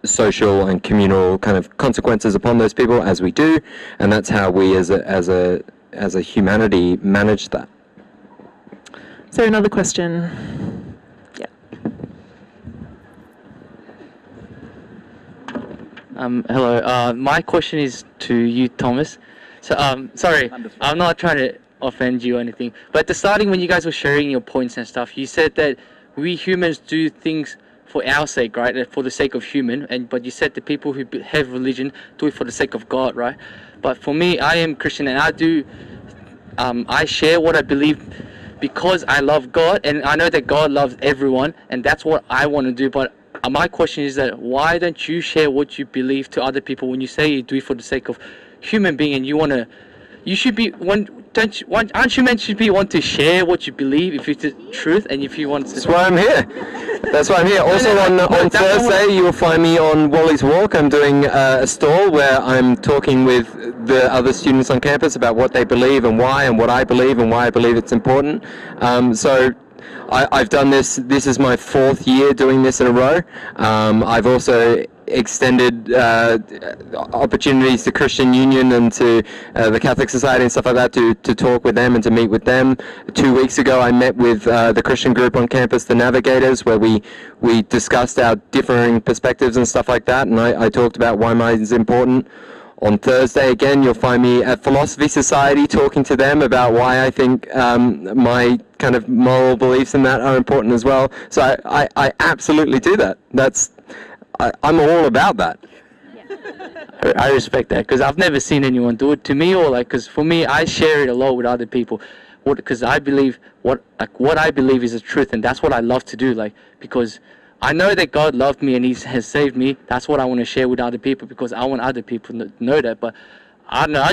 social and communal kind of consequences upon those people, as we do, and that's how we as a humanity manage that. Is there another question? Yeah. Hello. My question is to you, Thomas. So, sorry, I'm not trying to offend you or anything, but at the starting, when you guys were sharing your points and stuff, you said that we humans do things for our sake, right? For the sake of human, but you said the people who have religion do it for the sake of God, right? But for me, I am Christian, and I share what I believe because I love God, and I know that God loves everyone, and that's what I want to do. But my question is that why don't you share what you believe to other people when you say you do it for the sake of human being, and you should be aren't you meant to want to share what you believe if it's the truth, and if you want to... That's why I'm here. That's why I'm here. Also on Thursday, you will find me on Wally's Walk. I'm doing a stall where I'm talking with the other students on campus about what they believe and why, and what I believe and why I believe it's important. So I've done this. This is my 4th year doing this in a row. I've also extended opportunities to Christian Union and to the Catholic Society and stuff like that to talk with them and to meet with them. 2 weeks ago, I met with the Christian group on campus, the Navigators, where we discussed our differing perspectives and stuff like that, and I talked about why mine is important. On Thursday, again, you'll find me at Philosophy Society talking to them about why I think my kind of moral beliefs in that are important as well. So I absolutely do that. I'm all about that. I respect that, because I've never seen anyone do it to me, or because for me, I share it a lot with other people, because I believe what I believe is the truth, and that's what I love to do, because I know that God loved me and He has saved me. That's what I want to share with other people, because I want other people to know that. But I don't know.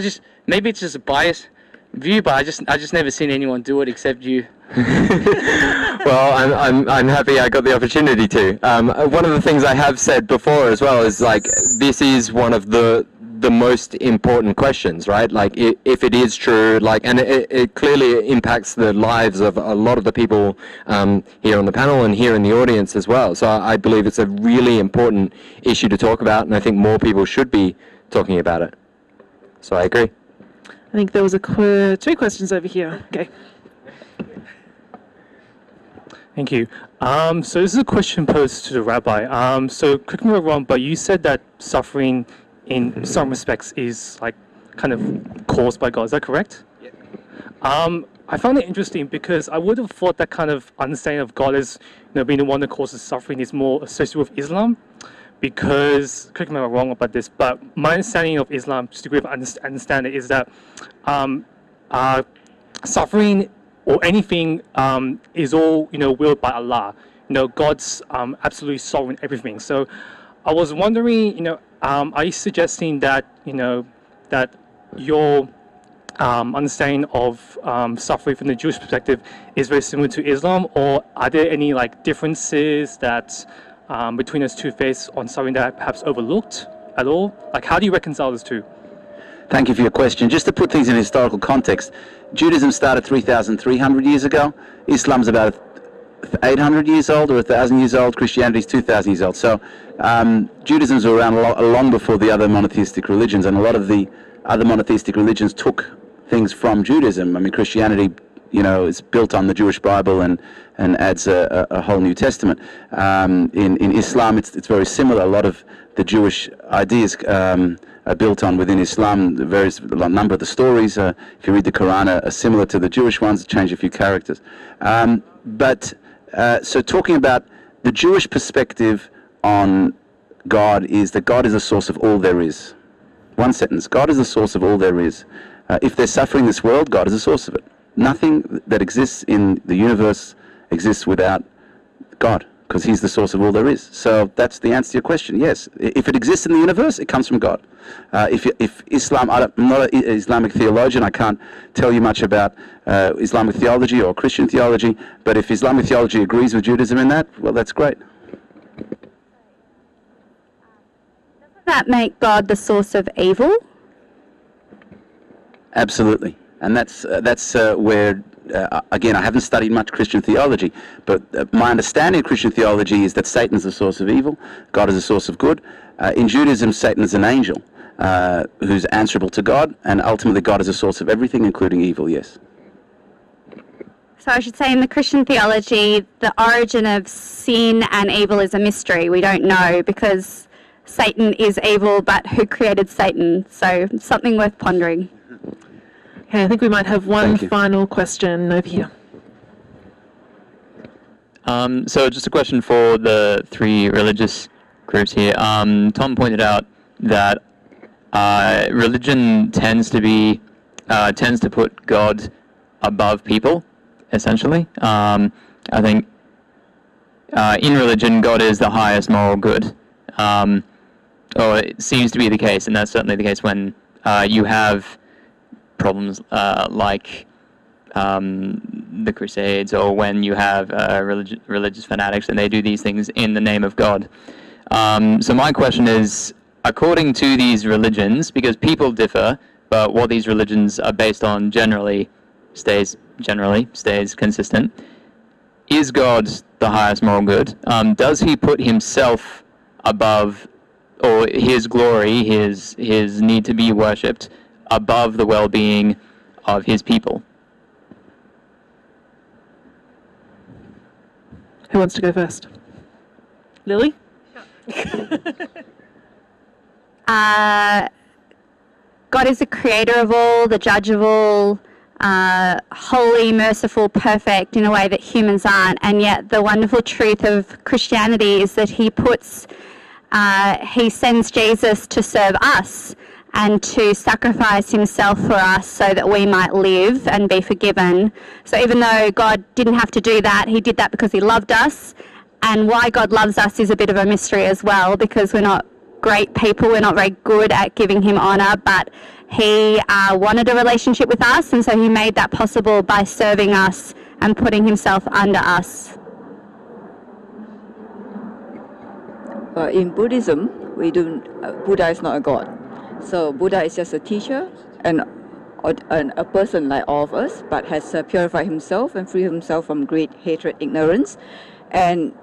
Maybe it's just a biased view, but I just never seen anyone do it except you. Well, I'm happy I got the opportunity to. One of the things I have said before as well is this is one of the most important questions, right? If it is true, and it clearly impacts the lives of a lot of the people here on the panel and here in the audience as well. So I believe it's a really important issue to talk about, and I think more people should be talking about it. So I agree. I think there was 2 questions over here. Okay. Thank you. So this is a question posed to the rabbi. So correct me if I'm wrong, but you said that suffering in some respects is kind of caused by God. Is that correct? I found it interesting because I would have thought that kind of understanding of God as being the one that causes suffering is more associated with Islam. Because, correct me if I'm wrong about this, but my understanding of Islam, just to degree of understand it, is that suffering or anything is all willed by Allah. God's absolutely sovereign everything. So I was wondering, are you suggesting that that your understanding of suffering from the Jewish perspective is very similar to Islam, or are there any differences that between those two faiths on something that perhaps overlooked at all? How do you reconcile those two? Thank you for your question. Just to put things in historical context, Judaism started 3,300 years ago. Islam's about 800 years old or 1,000 years old. Christianity's 2,000 years old. So Judaism's around long before the other monotheistic religions, and a lot of the other monotheistic religions took things from Judaism. I mean, Christianity, is built on the Jewish Bible and adds a whole New Testament. In Islam, it's very similar. A lot of the Jewish ideas are built on within Islam. A number of the stories, if you read the Quran, are similar to the Jewish ones, change a few characters. So talking about the Jewish perspective on God is that God is the source of all there is. One sentence, God is the source of all there is. If there's suffering in this world, God is the source of it. Nothing that exists in the universe exists without God, because He's the source of all there is. So that's the answer to your question. Yes, if it exists in the universe, it comes from God. If Islam, I'm not an Islamic theologian, I can't tell you much about Islamic theology or Christian theology, but if Islamic theology agrees with Judaism in that, well, that's great. Doesn't that make God the source of evil? Absolutely. And that's where, again, I haven't studied much Christian theology, but my understanding of Christian theology is that Satan is the source of evil, God is the source of good. In Judaism, Satan is an angel who's answerable to God, and ultimately God is the source of everything, including evil, yes. So I should say in the Christian theology, the origin of sin and evil is a mystery. We don't know because Satan is evil, but who created Satan? So something worth pondering. Okay, I think we might have one final question over here. So just a question for the three religious groups here. Tom pointed out that religion tends to put God above people, essentially. I think in religion, God is the highest moral good. Or it seems to be the case, and that's certainly the case when you have problems like the Crusades, or when you have religious fanatics and they do these things in the name of God. So my question is, according to these religions, because people differ, but what these religions are based on generally stays consistent, is God the highest moral good? Does He put Himself above, or His glory, His need to be worshipped, above the well-being of His people? Who wants to go first? Lily? God is the creator of all, the judge of all, holy, merciful, perfect in a way that humans aren't. And yet the wonderful truth of Christianity is that He sends Jesus to serve us and to sacrifice Himself for us so that we might live and be forgiven. So even though God didn't have to do that, He did that because He loved us. And why God loves us is a bit of a mystery as well, because we're not great people, we're not very good at giving Him honour, but He wanted a relationship with us, and so He made that possible by serving us and putting Himself under us. In Buddhism, Buddha is not a god. So Buddha is just a teacher and a person like all of us, but has purified himself and freed himself from greed, hatred, ignorance. And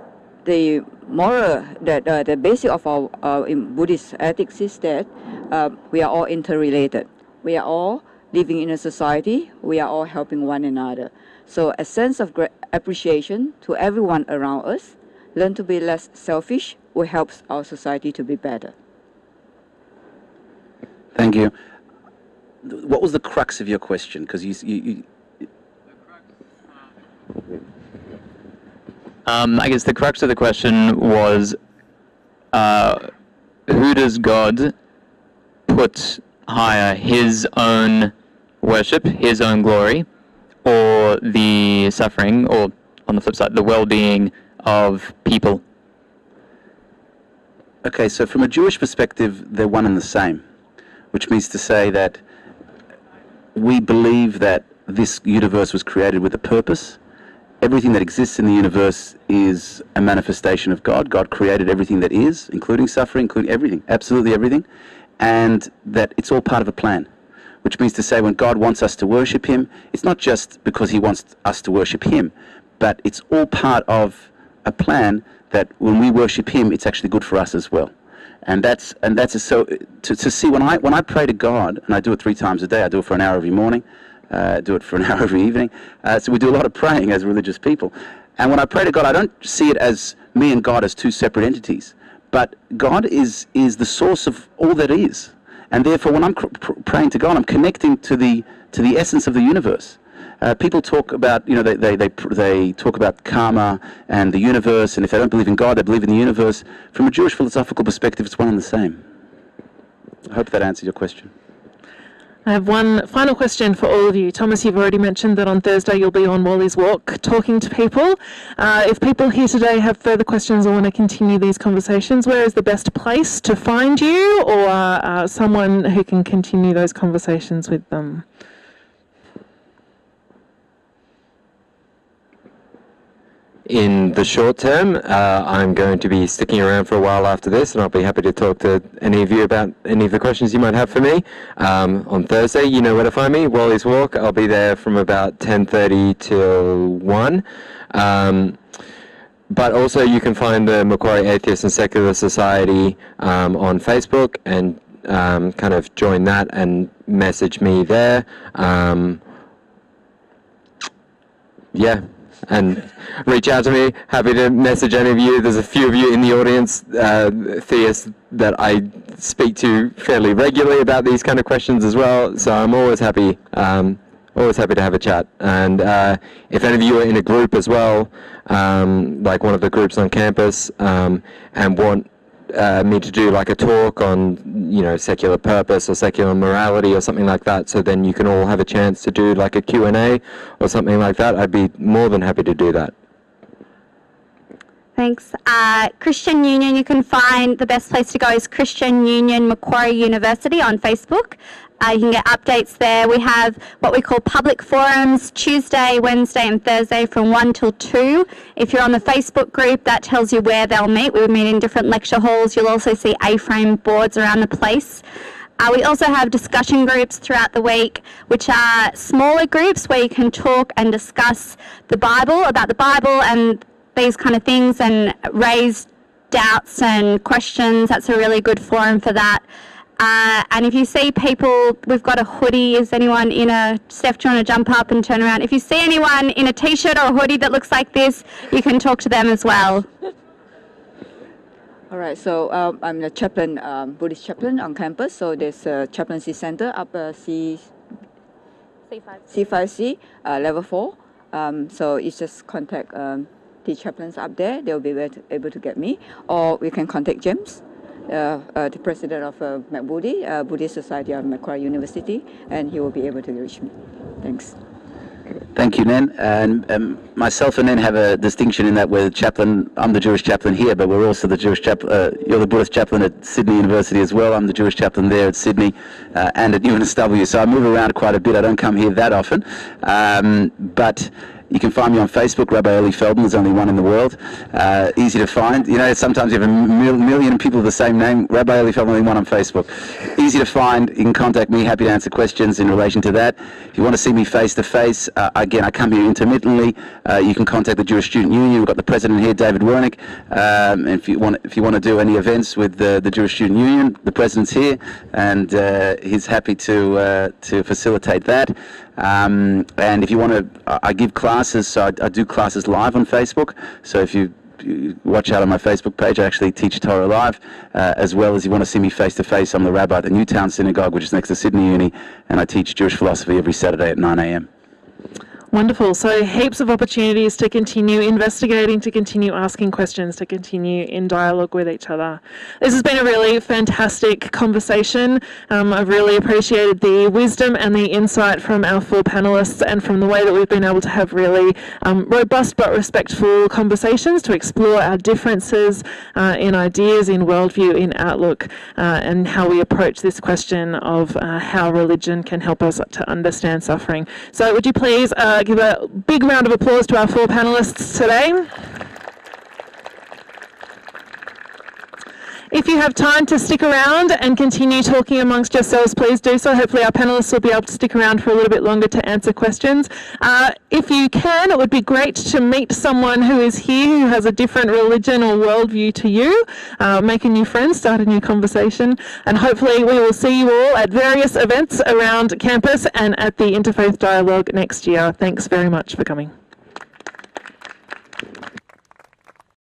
the moral, the basic of our in Buddhist ethics is that we are all interrelated. We are all living in a society. We are all helping one another. So a sense of great appreciation to everyone around us, learn to be less selfish, will help our society to be better. Thank you. What was the crux of your question? Because I guess the crux of the question was, who does God put higher, his own worship, his own glory, or the suffering, or on the flip side, the well-being of people? Okay, so from a Jewish perspective, they're one and the same, which means to say that we believe that this universe was created with a purpose. Everything that exists in the universe is a manifestation of God. God created everything that is, including suffering, including everything, absolutely everything, and that it's all part of a plan, which means to say when God wants us to worship him, it's not just because he wants us to worship him, but it's all part of a plan that when we worship him, it's actually good for us as well. And that's so to see when I pray to God, and I do it 3 times a day. I do it for an hour every morning, do it for an hour every evening. So we do a lot of praying as religious people. And when I pray to God, I don't see it as me and God as 2 separate entities, but God is the source of all that is. And therefore, when I'm praying to God, I'm connecting to the essence of the universe. People talk about, they talk about karma and the universe, and if they don't believe in God, they believe in the universe. From a Jewish philosophical perspective, it's one and the same. I hope that answered your question. I have one final question for all of you. Thomas, you've already mentioned that on Thursday you'll be on Wally's Walk talking to people. If people here today have further questions or want to continue these conversations, where is the best place to find you or someone who can continue those conversations with them? In the short term, I'm going to be sticking around for a while after this, and I'll be happy to talk to any of you about any of the questions you might have for me. On Thursday, you know where to find me, Wally's Walk. I'll be there from about 10:30 till 1. But also you can find the Macquarie Atheist and Secular Society on Facebook and kind of join that and message me there. Yeah. And reach out to me. Happy to message any of you. There's a few of you in the audience, theists, that I speak to fairly regularly about these kind of questions as well. So I'm always happy to have a chat. And if any of you are in a group as well, like one of the groups on campus, and want me to do like a talk on, secular purpose or secular morality or something like that, so then you can all have a chance to do like a Q&A or something like that, I'd be more than happy to do that. Thanks. Christian Union, you can find the best place to go is Christian Union Macquarie University on Facebook. You can get updates there. We have what we call public forums Tuesday, Wednesday and Thursday from 1 till 2. If you're on the Facebook group, that tells you where they'll meet. We meet in different lecture halls. You'll also see A-frame boards around the place. We also have discussion groups throughout the week, which are smaller groups where you can talk and discuss about the Bible and these kind of things and raise doubts and questions. That's a really good forum for that. And if you see people, we've got a hoodie. Is anyone Steph, do you want to jump up and turn around? If you see anyone in a t-shirt or a hoodie that looks like this, you can talk to them as well. All right, so I'm the chaplain, Buddhist chaplain on campus. So there's a chaplaincy center up C5C, level 4. So you just contact the chaplains up there. They'll be able to get me. Or we can contact James, the president of MacBuddhi, Buddhist Society of Macquarie University, and he will be able to reach me. Thanks. Thank you, Neng. And myself and Neng have a distinction in that we're the chaplain. I'm the Jewish chaplain here, but we're also the Jewish chaplain. You're the Buddhist chaplain at Sydney University as well. I'm the Jewish chaplain there at Sydney and at UNSW. So I move around quite a bit. I don't come here that often. But you can find me on Facebook, Rabbi Eli Feldman. There's only one in the world. Easy to find. Sometimes you have a million people with the same name. Rabbi Eli Feldman, only one on Facebook. Easy to find. You can contact me. Happy to answer questions in relation to that. If you want to see me face to face, again, I come here intermittently. You can contact the Jewish Student Union. We've got the president here, David Wernick. And if you want to do any events with the Jewish Student Union, the president's here, and he's happy to facilitate that. And if you want to, I give classes, so I do classes live on Facebook. So if you watch out on my Facebook page, I actually teach Torah live, as well as you want to see me face to face. I'm the rabbi at the Newtown Synagogue, which is next to Sydney Uni, and I teach Jewish philosophy every Saturday at 9 a.m. Wonderful. So heaps of opportunities to continue investigating, to continue asking questions, to continue in dialogue with each other. This has been a really fantastic conversation. I've really appreciated the wisdom and the insight from our 4 panellists, and from the way that we've been able to have really robust but respectful conversations to explore our differences in ideas, in worldview, in outlook, and how we approach this question of how religion can help us to understand suffering. So would you please give a big round of applause to our 4 panellists today. If you have time to stick around and continue talking amongst yourselves, please do so. Hopefully our panellists will be able to stick around for a little bit longer to answer questions. If you can, it would be great to meet someone who is here who has a different religion or worldview to you, make a new friend, start a new conversation, and hopefully we will see you all at various events around campus and at the Interfaith Dialogue next year. Thanks very much for coming.